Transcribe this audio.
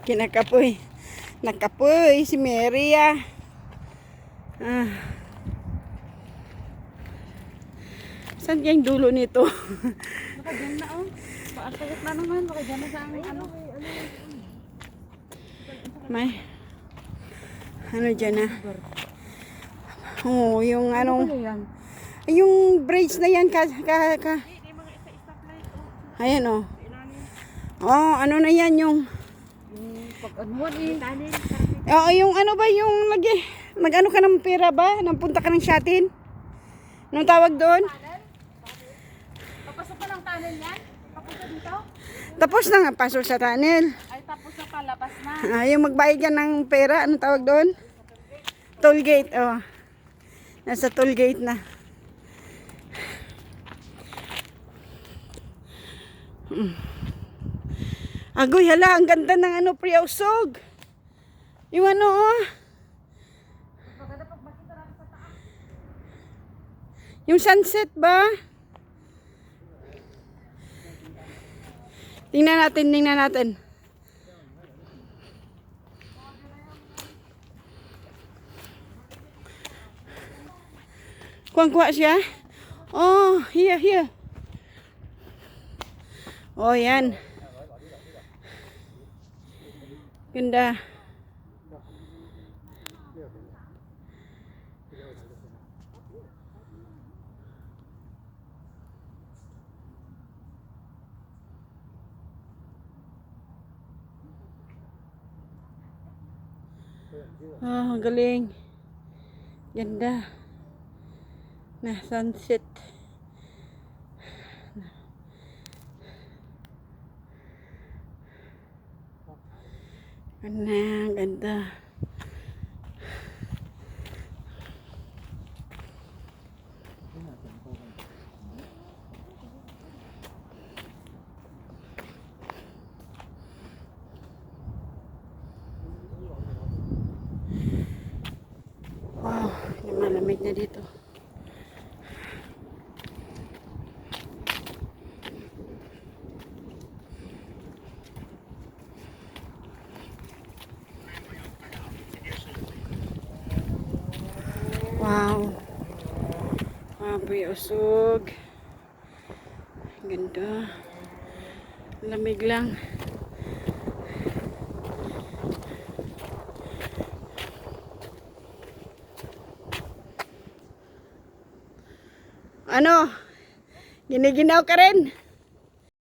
Kinakapoy. Nakapoy si Mary ah. Saan yung dulo nito? Baka dyan na oh. Paasayot na naman. Baka dyan na sa ano. May ano dyan na? Oo, yung anong yung braids na yan ayan oh. Oh, ano na yan yung pag-anuan eh. oo, yung ano ba yung nag-ano ka ng pera ba? Nang punta ka ng Shatin? Anong tawag doon? Papasok pa ng tunnel yan? Papasok dito? Tapos na nga pasok sa tunnel. Ay tapos na palabas na. Yung magbayad ka ng pera, anong tawag doon? Toll gate, oh. Nasa toll gate na. Agoy, hala, ang ganda ng ano, Priausog. Yung ano, oh. Yung sunset ba? Tingnan natin. Kuha siya. Oh, here. Oh, yan. Ganda. Oh, galing. Ganda. Na sunset. Ganda. Wow, malamig na dito. Wow. Priausog. Ganda. Lamig lang. Ano? Giniginaw ka rin?